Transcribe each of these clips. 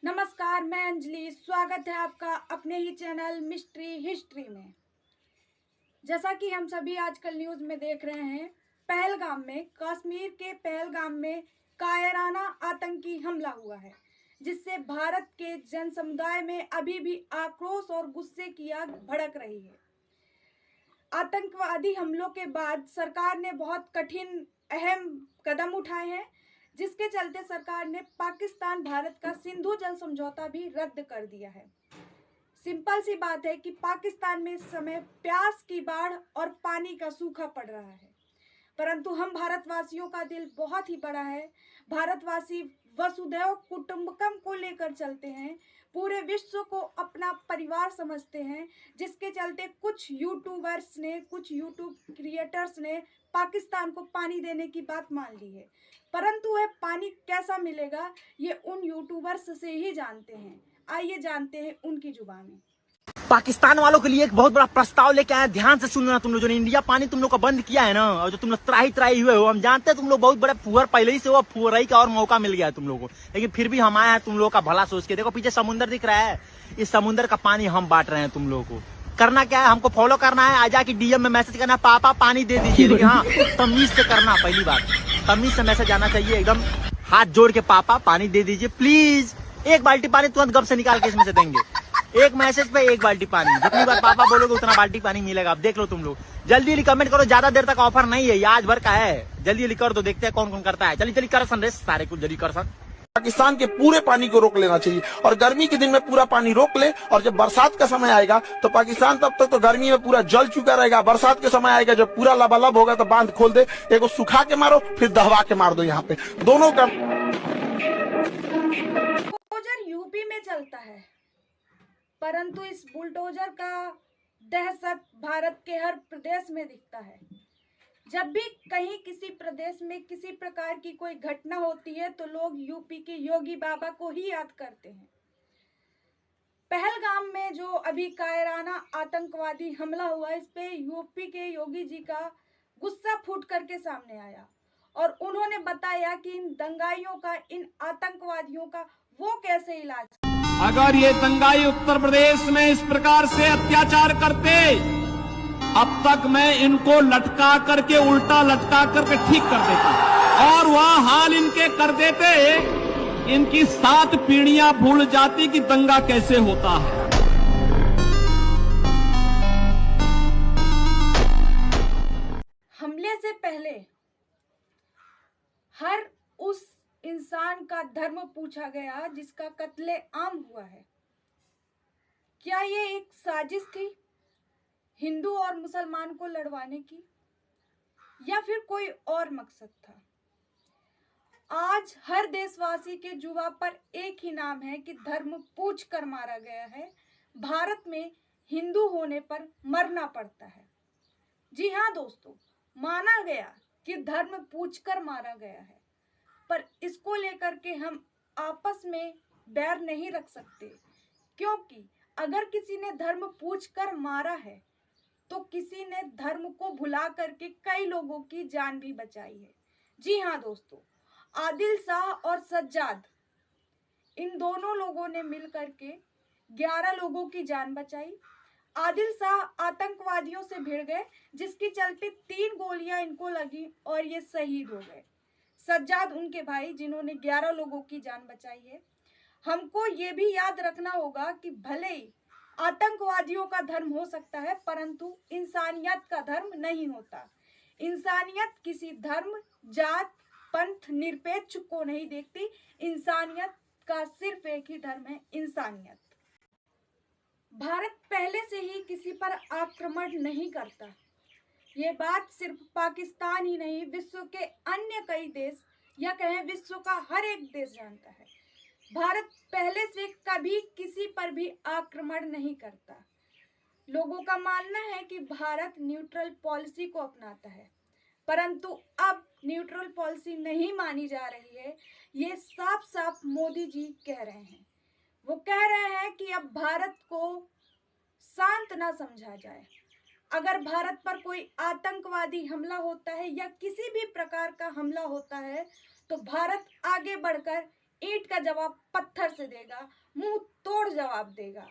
नमस्कार, मैं अंजलि। स्वागत है आपका अपने ही चैनल मिस्ट्री हिस्ट्री में। जैसा कि हम सभी आजकल न्यूज में देख रहे हैं, पहलगाम में, कश्मीर के पहलगाम में कायराना आतंकी हमला हुआ है, जिससे भारत के जन समुदाय में अभी भी आक्रोश और गुस्से की आग भड़क रही है। आतंकवादी हमलों के बाद सरकार ने बहुत कठिन अहम कदम उठाए हैं, जिसके चलते सरकार ने पाकिस्तान भारत का सिंधु जल समझौता भी रद्द कर दिया है। सिंपल सी बात है कि पाकिस्तान में इस समय प्यास की बाढ़ और पानी का सूखा पड़ रहा है, परंतु हम भारतवासियों का दिल बहुत ही बड़ा है। भारतवासी वसुधैव कुटुंबकम को लेकर चलते हैं, पूरे विश्व को अपना परिवार समझते हैं, जिसके चलते कुछ यूट्यूबर्स ने, कुछ यूट्यूब क्रिएटर्स ने पाकिस्तान को पानी देने की बात मान ली है। परंतु वह पानी कैसा मिलेगा ये उन यूट्यूबर्स से ही जानते हैं। आइए जानते हैं उनकी जुबान में। पाकिस्तान वालों के लिए एक बहुत बड़ा प्रस्ताव लेके आए। ध्यान से सुनना तुम लोग। जो इंडिया पानी तुम लोग का बंद किया है ना, और जो तुम लोग त्राही हुए हो, हम जानते हैं तुम लोग बहुत बड़े फुहर पहले ही से हो। फुहराई का और मौका मिल गया है तुम लोगों को, लेकिन फिर भी हम आए हैं तुम लोगों का भला सोच के। देखो पीछे समुद्र दिख रहा है, इस समुद्र का पानी हम बांट रहे हैं। तुम लोगों को करना क्या है, हमको फॉलो करना है। आजा की डीएम में मैसेज करना, पापा पानी दे दीजिए। लेकिन हाँ, तमीज से करना। पहली बात, तमीज से मैसेज आना चाहिए एकदम। हाथ जोड़ के पापा पानी दे दीजिए प्लीज। एक बाल्टी पानी तुरंत गप से निकाल के इसमें से देंगे। एक मैसेज पे एक बाल्टी पानी। जितनी बार पापा बोलोगे उतना बाल्टी पानी मिलेगा। अब देख लो तुम लोग, जल्दी कमेंट करो। ज्यादा देर तक ऑफर नहीं है, ये आज भर का है। जल्दी कर दो, देखते हैं कौन कौन करता है। चलिए कर सन रेस, सारे कुछ जल्दी कर सन। पाकिस्तान के पूरे पानी को रोक लेना चाहिए और गर्मी के दिन में पूरा पानी रोक ले। और जब बरसात का समय आएगा तो पाकिस्तान तब तक तो गर्मी में पूरा जल चुका रहेगा। बरसात के समय आएगा जब पूरा लबालब होगा तो बांध खोल दे। एक सुखा के मारो, फिर दहवा के मार दो। यहाँ पे दोनों का बुलडोजर यूपी में चलता है, परंतु इस बुलडोजर का दहशत भारत के हर प्रदेश में दिखता है। जब भी कहीं किसी प्रदेश में किसी प्रकार की कोई घटना होती है तो लोग यूपी के योगी बाबा को ही याद करते हैं। पहलगाम में जो अभी कायराना आतंकवादी हमला हुआ, इस पे यूपी के योगी जी का गुस्सा फूट करके सामने आया और उन्होंने बताया कि इन दंगाइयों का, इन आतंकवादियों का वो कैसे इलाज। अगर ये दंगाई उत्तर प्रदेश में इस प्रकार से अत्याचार करते, अब तक मैं इनको लटका करके, उल्टा लटका करके ठीक कर देता और वह हाल इनके कर देते, इनकी 7 पीढ़ियां भूल जाती कि दंगा कैसे होता है। हमले से पहले हर उस इंसान का धर्म पूछा गया जिसका कत्ले आम हुआ है। क्या ये एक साजिश थी हिंदू और मुसलमान को लड़वाने की, या फिर कोई और मकसद था? आज हर देशवासी के जुबान पर एक ही नाम है कि धर्म पूछ कर मारा गया है। भारत में हिंदू होने पर मरना पड़ता है। जी हाँ दोस्तों, माना गया कि धर्म पूछकर मारा गया है, पर इसको लेकर के हम आपस में बैर नहीं रख सकते, क्योंकि अगर किसी ने धर्म पूछकर मारा है तो किसी ने धर्म को भुला करके कई लोगों की जान भी बचाई है। जी हाँ दोस्तों, आदिल शाह और सज्जाद, इन दोनों लोगों ने मिलकर के 11 लोगों की जान बचाई। आदिल शाह आतंकवादियों से भिड़ गए, जिसके चलते 3 गोलियां इनको लगी और ये शहीद हो गए। सज्जाद उनके भाई, जिन्होंने 11 लोगों की जान बचाई है। हमको ये भी याद रखना होगा कि भले ही आतंकवादियों का धर्म हो सकता है, परंतु इंसानियत का धर्म नहीं होता। इंसानियत किसी धर्म, जात, पंथ, निरपेक्ष को नहीं देखती। इंसानियत का सिर्फ एक ही धर्म है, इंसानियत। भारत पहले से ही किसी पर आक्रमण नहीं करता। ये बात सिर्फ पाकिस्तान ही नहीं, विश्व के अन्य कई देश, या कहें विश्व का हर एक देश जानता है। भारत पहले से कभी किसी पर भी आक्रमण नहीं करता। लोगों का मानना है कि भारत न्यूट्रल पॉलिसी को अपनाता है, परंतु अब न्यूट्रल पॉलिसी नहीं मानी जा रही है। ये साफ साफ मोदी जी कह रहे हैं। वो कह रहे हैं कि अब भारत को शांत ना समझा जाए। अगर भारत पर कोई आतंकवादी हमला होता है या किसी भी प्रकार का हमला होता है तो भारत आगे बढ़कर ईंट का जवाब पत्थर से देगा, मुंह तोड़ जवाब देगा।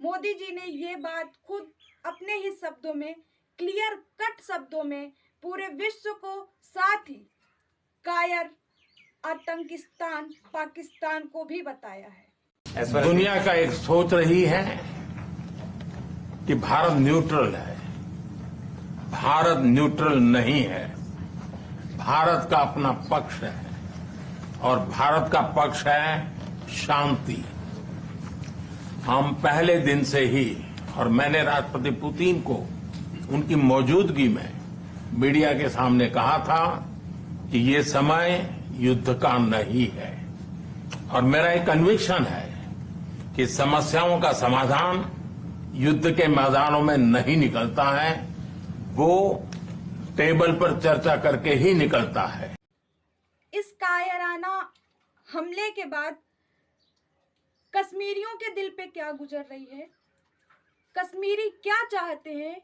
मोदी जी ने ये बात खुद अपने ही शब्दों में, क्लियर कट शब्दों में पूरे विश्व को, साथ ही कायर आतंकिस्तान पाकिस्तान को भी बताया है। दुनिया का एक सोच रही है कि भारत न्यूट्रल है। भारत न्यूट्रल नहीं है। भारत का अपना पक्ष है और भारत का पक्ष है शांति। हम पहले दिन से ही, और मैंने राष्ट्रपति पुतिन को उनकी मौजूदगी में मीडिया के सामने कहा था कि ये समय युद्ध का नहीं है, और मेरा एक कन्विक्शन है कि समस्याओं का समाधान युद्ध के मैदानों में नहीं निकलता है, वो टेबल पर चर्चा करके ही निकलता है। इस कायराना हमले के बाद कश्मीरियों के दिल पे क्या गुजर रही है, कश्मीरी क्या चाहते हैं।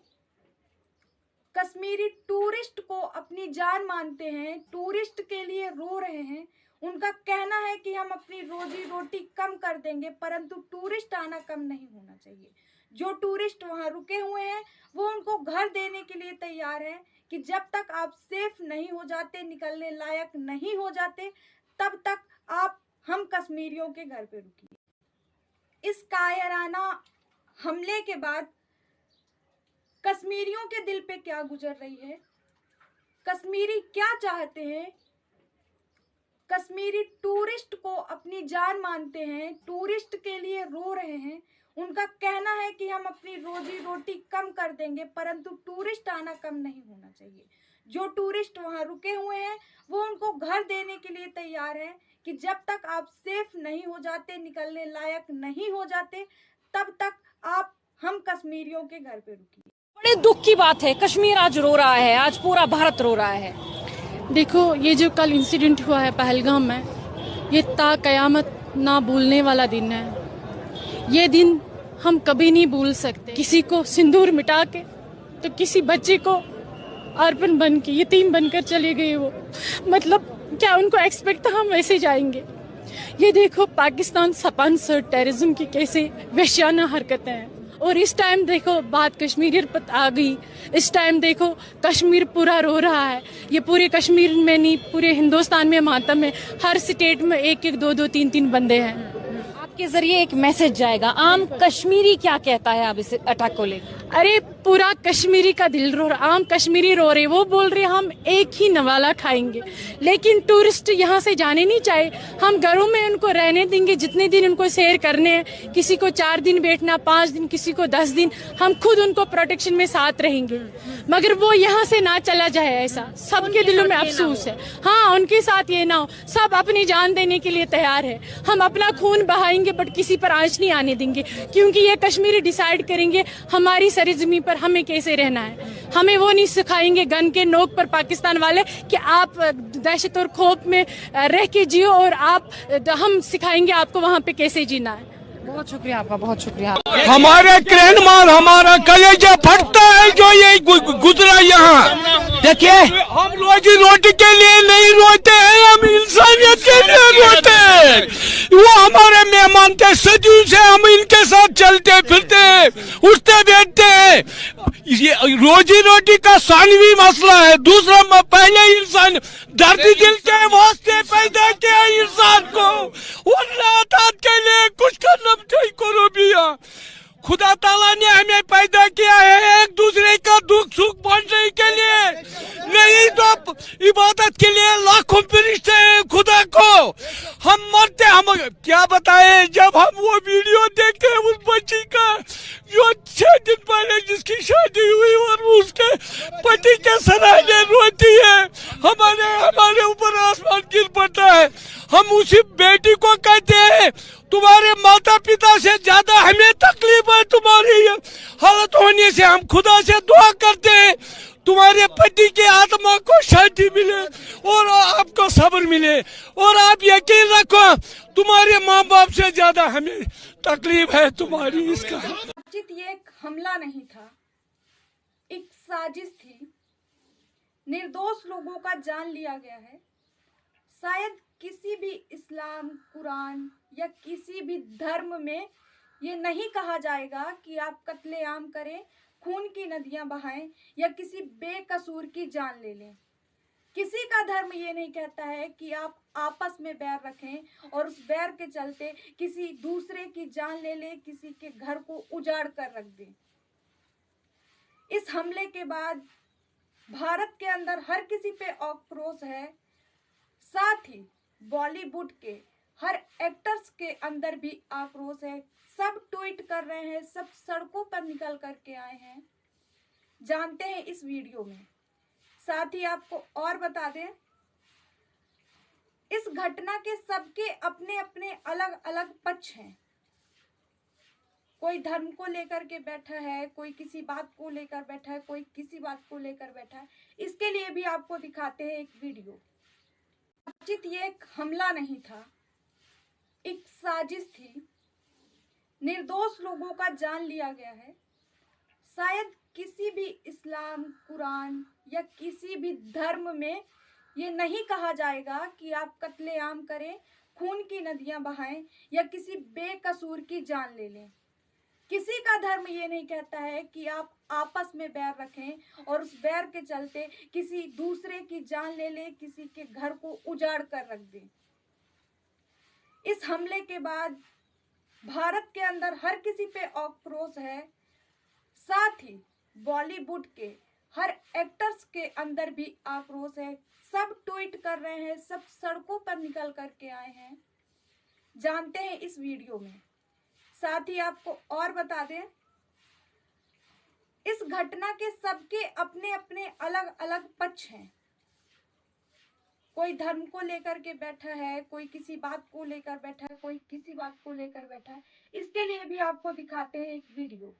कश्मीरी टूरिस्ट को अपनी जान मानते हैं, टूरिस्ट के लिए रो रहे हैं। उनका कहना है कि हम अपनी रोजी रोटी कम कर देंगे, परंतु टूरिस्ट आना कम नहीं होना चाहिए। जो टूरिस्ट वहां रुके हुए हैं वो उनको घर देने के लिए तैयार है कि जब तक आप सेफ नहीं हो जाते, निकलने लायक नहीं हो जाते, तब तक आप हम कश्मीरियों के घर पे रुकिए। इस कायराना हमले के बाद कश्मीरियों के दिल पे क्या गुजर रही है, कश्मीरी क्या चाहते हैं। कश्मीरी टूरिस्ट को अपनी जान मानते हैं, टूरिस्ट के लिए रो रहे हैं। उनका कहना है कि हम अपनी रोजी रोटी कम कर देंगे, परंतु टूरिस्ट आना कम नहीं होना चाहिए। जो टूरिस्ट वहां रुके हुए हैं वो उनको घर देने के लिए तैयार है कि जब तक आप सेफ नहीं हो जाते, निकलने लायक नहीं हो जाते, तब तक आप हम कश्मीरियों के घर पे रुकिए। बड़े दुख की बात है, कश्मीर आज रो रहा है, आज पूरा भारत रो रहा है। देखो, ये जो कल इंसिडेंट हुआ है पहलगाम में, ये ता कयामत ना भूलने वाला दिन है। ये दिन हम कभी नहीं भूल सकते। किसी को सिंदूर मिटा के तो किसी बच्चे को अर्पण बन के, यतीम बनकर चले गए वो। मतलब क्या उनको एक्सपेक्ट था हम वैसे जाएंगे। ये देखो पाकिस्तान स्पॉन्सर्ड टेररिज्म की कैसे वहशियाना हरकतें हैं। और इस टाइम देखो बात कश्मीर पर आ गई। इस टाइम देखो कश्मीर पूरा रो रहा है। ये पूरे कश्मीर में नहीं, पूरे हिंदुस्तान में मातम है। हर स्टेट में एक एक, दो दो, तीन तीन बंदे हैं। आपके जरिए एक मैसेज जाएगा, आम कश्मीरी क्या कहता है अब इस अटैक को लेकर? अरे पूरा कश्मीरी का दिल रो रहा, आम कश्मीरी रो रहे। वो बोल रहे हम एक ही नवाला खाएंगे, लेकिन टूरिस्ट यहाँ से जाने नहीं चाहे। हम घरों में उनको रहने देंगे जितने दिन उनको सैर करने हैं। किसी को 4 दिन बैठना, 5 दिन, किसी को 10 दिन। हम खुद उनको प्रोटेक्शन में साथ रहेंगे, मगर वो यहाँ से ना चला जाए, ऐसा सबके दिलों में अफसोस है। हाँ, उनके साथ ये ना हो। सब अपनी जान देने के लिए तैयार है। हम अपना खून बहाएंगे बट किसी पर आंच नहीं आने देंगे, क्योंकि ये कश्मीरी डिसाइड करेंगे हमारी सरजमी पर हमें कैसे रहना है। हमें वो नहीं सिखाएंगे गन के नोक पर पाकिस्तान वाले कि आप दहशत और खौफ में रह के जियो, और हम सिखाएंगे आपको वहाँ पे कैसे जीना है। बहुत शुक्रिया आपका, बहुत शुक्रिया। हमारे क्रेन मार, हमारा कलेजा फटता है जो ये गुजरा यहाँ। देखिए, हम रोजी रोटी के लिए नहीं रोते हैं, हम इंसानियत के लिए रोते हैं। वो हमारे मेहमान थे, सदियों से हम इनके साथ चलते फिरते, उठते बैठते हैं। ये रोजी रोटी का सानवी मसला है। दूसरा, पहले इंसान दर्द दिल के वास्ते पैदा किया इंसान को, के लिए कुछ करना चाहिए करो भैया। खुदा ताला ने हमें पैदा किया है एक दूसरे का दुख सुख बांटने के लिए, नहीं तो इबादत के लिए लाखों फरिश्ते हैं खुदा को। हम मरते, हम क्या बताए। जब हम वो वीडियो देखते हैं उस बच्ची का जो 6 दिन पहले जिसकी शादी हुई और उसके पति के सराहने रोती है, हमारे ऊपर आसमान गिर पड़ता है। हम उसी बेटी को कहते हैं तुम्हारे माता पिता से ज्यादा हमें तकलीफ है तुम्हारी हालत होने से। हम खुदा से दुआ करते हैं तुम्हारे पति की आत्मा को शांति मिले और आपको सब्र मिले। और आप यकीन रखो तुम्हारे माँ बाप से ज्यादा हमें तकलीफ है तुम्हारी। इसका ये एक हमला नहीं था, एक साजिश थी। निर्दोष लोगों का जान लिया गया है। शायद किसी भी इस्लाम, कुरान या किसी भी धर्म में ये नहीं कहा जाएगा कि आप कत्लेआम करें, खून की नदियां बहाएं या किसी बेकसूर की जान ले लें। किसी का धर्म ये नहीं कहता है कि आप आपस में बैर रखें और उस बैर के चलते किसी दूसरे की जान ले लें, किसी के घर को उजाड़ कर रख दें। इस हमले के बाद भारत के अंदर हर किसी पे आक्रोश है, साथ ही बॉलीवुड के हर एक्टर्स के अंदर भी आक्रोश है। सब ट्वीट कर रहे हैं, सब सड़कों पर निकल करके आए हैं। जानते हैं इस वीडियो में। साथ ही आपको और बता दें, इस घटना के सबके अपने अपने अलग अलग पक्ष हैं। कोई धर्म को लेकर के बैठा है, कोई किसी बात को लेकर बैठा है, कोई किसी बात को लेकर बैठा है। इसके लिए भी आपको दिखाते हैं एक वीडियो। निश्चित ये एक हमला नहीं था, एक साजिश थी। निर्दोष लोगों का जान लिया गया है। शायद किसी भी इस्लाम, कुरान या किसी भी धर्म में ये नहीं कहा जाएगा कि आप कत्लेआम करें, खून की नदियां बहाएं या किसी बेकसूर की जान ले लें। किसी का धर्म ये नहीं कहता है कि आप आपस में बैर रखें और उस बैर के चलते किसी दूसरे की जान ले लें, किसी के घर को उजाड़ कर रख दें। इस हमले के बाद भारत के अंदर हर किसी पे आक्रोश है, साथ ही बॉलीवुड के हर एक्टर्स के अंदर भी आक्रोश है। सब ट्वीट कर रहे हैं, सब सड़कों पर निकल करके आए हैं। जानते हैं इस वीडियो में। साथ ही आपको और बता दें, इस घटना के सबके अपने अपने अलग अलग पक्ष हैं। कोई धर्म को लेकर के बैठा है, कोई किसी बात को लेकर बैठा है, कोई किसी बात को लेकर बैठा है। इसके लिए भी आपको दिखाते हैं एक वीडियो।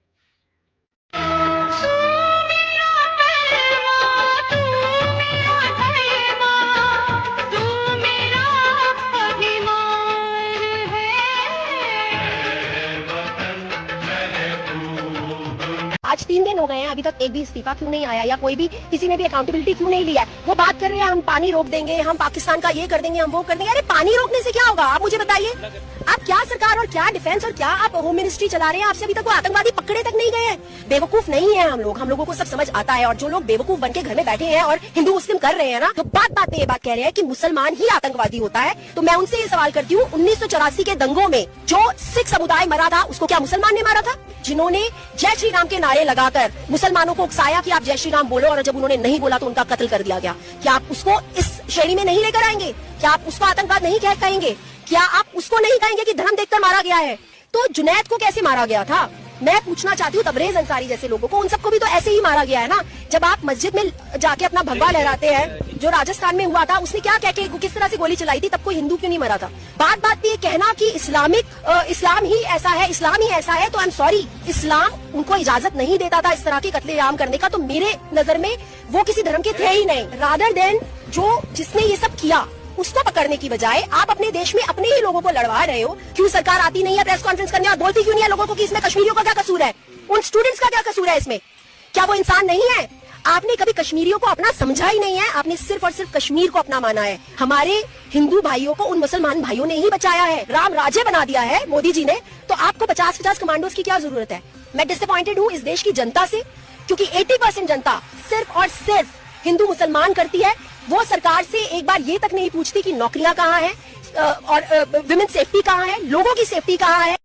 आज 3 दिन हो गए हैं, अभी तक एक भी इस्तीफा क्यों नहीं आया या कोई भी किसी ने भी अकाउंटेबिलिटी क्यों नहीं लिया? वो बात कर रहे हैं हम पानी रोक देंगे, हम पाकिस्तान का ये कर देंगे, हम वो कर देंगे। अरे पानी रोकने से क्या होगा? आप मुझे बताइए, आप क्या सरकार और क्या डिफेंस और क्या आप होम मिनिस्ट्री चला रहे हैं? आपसे अभी तक वो आतंकवादी पकड़े तक नहीं गए हैं। बेवकूफ नहीं है हम लोगों को सब समझ आता है। और जो लोग बेवकूफ बन के घर में बैठे हैं और हिंदू मुस्लिम कर रहे हैं ना, तो बात बात पे ये बात कह रहे हैं कि मुसलमान ही आतंकवादी होता है। तो मैं उनसे ये सवाल करती हूँ, 1984 के दंगों में जो सिख समुदाय मरा था, उसको क्या मुसलमान ने मारा था? जिन्होंने जय श्री राम के नारे लगाकर मुसलमानों को उकसाया कि आप जय श्री राम बोलो, और जब उन्होंने नहीं बोला तो उनका कत्ल कर दिया गया। क्या आप उसको इस श्रेणी में नहीं लेकर आएंगे? क्या आप उसको आतंकवाद नहीं कहेंगे? क्या आप उसको नहीं कहेंगे कि धर्म देखकर मारा गया है? तो जुनैद को कैसे मारा गया था? मैं पूछना चाहती हूँ तबरेज अंसारी जैसे लोगों को, उन सबको भी तो ऐसे ही मारा गया है ना। जब आप मस्जिद में जाके अपना भगवा लहराते हैं, जो राजस्थान में हुआ था, उसने क्या कह के किस तरह से गोली चलाई थी, तब कोई हिंदू क्यों नहीं मरा था? बात बात पे ये कहना कि इस्लाम ही ऐसा है, तो आई एम सॉरी, इस्लाम उनको इजाजत नहीं देता था इस तरह के कत्लेआम करने का। तो मेरे नजर में वो किसी धर्म के थे ही नहीं। रादर देन जिसने ये सब किया उसको पकड़ने की बजाय आप अपने देश में अपने ही लोगों को लड़वा रहे हो। क्यों सरकार आती नहीं है प्रेस कॉन्फ्रेंस करने और बोलती क्यों नहीं है लोगों को कि इसमें कश्मीरियों का क्या कसूर है? उन स्टूडेंट्स का क्या कसूर है इसमें? क्या वो इंसान नहीं है? आपने कभी कश्मीरियों को अपना समझा ही नहीं है। आपने सिर्फ और सिर्फ कश्मीर को अपना माना है। हमारे हिंदू भाइयों को उन मुसलमान भाइयों ने ही बचाया है, राम राज्य बना दिया है मोदी जी ने। तो आपको 50-50 कमांडोज की क्या जरूरत है? मैं डिसअपॉइंटेड हूँ इस देश की जनता से, क्योंकि 80% जनता सिर्फ और सिर्फ हिंदू मुसलमान करती है। वो सरकार से एक बार ये तक नहीं पूछती कि नौकरियां कहाँ हैं और विमेन सेफ्टी कहाँ है, लोगों की सेफ्टी कहाँ है।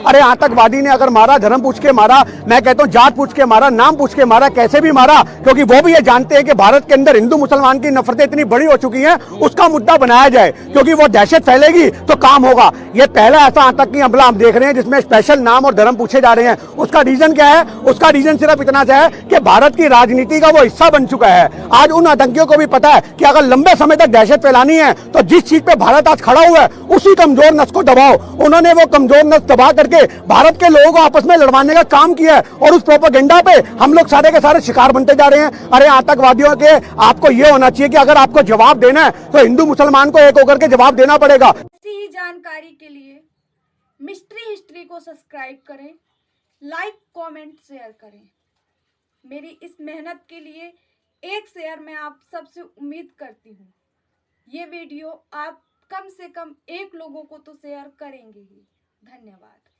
अरे आतंकवादी ने अगर मारा, धर्म पूछ के मारा, मैं कहता हूँ जात पूछ के मारा, नाम पूछ के मारा, कैसे भी मारा, क्योंकि वो भी ये जानते हैं कि भारत के अंदर हिंदू मुसलमान की नफरतें इतनी बड़ी हो चुकी हैं, उसका मुद्दा बनाया जाए, क्योंकि वो दहशत फैलेगी तो काम होगा। ये पहला ऐसा आतंकी हमला हम देख रहे हैं जिसमें स्पेशल नाम और धर्म पूछे जा रहे हैं। उसका रीजन क्या है? उसका रीजन सिर्फ इतना है कि भारत की राजनीति का वो हिस्सा बन चुका है। आज उन आतंकियों को भी पता है कि अगर लंबे समय तक दहशत फैलानी है तो जिस चीज पे भारत आज खड़ा हुआ है उसी कमजोर नस को दबाओ। उन्होंने वो कमजोर नस दबा करके भारत के लोगों को आपस में लड़वाने का काम किया है, और उस प्रोपेगेंडा पे हम लोग सारे के सारे शिकार बनते जा रहे हैं। अरे आतंकवादियों के आपको ये होना चाहिए कि अगर आपको जवाब देना है तो हिंदू मुसलमान को एक होकर के जवाब देना पड़ेगा। ऐसी ही जानकारी के लिए मिस्ट्री हिस्ट्री को सब्सक्राइब करें, लाइक, कमेंट, शेयर करें। मेरी इस मेहनत के लिए एक शेयर मैं आप सबसे उम्मीद करती हूँ। ये वीडियो आप कम से कम एक लोगों को तो शेयर करेंगे ही। धन्यवाद।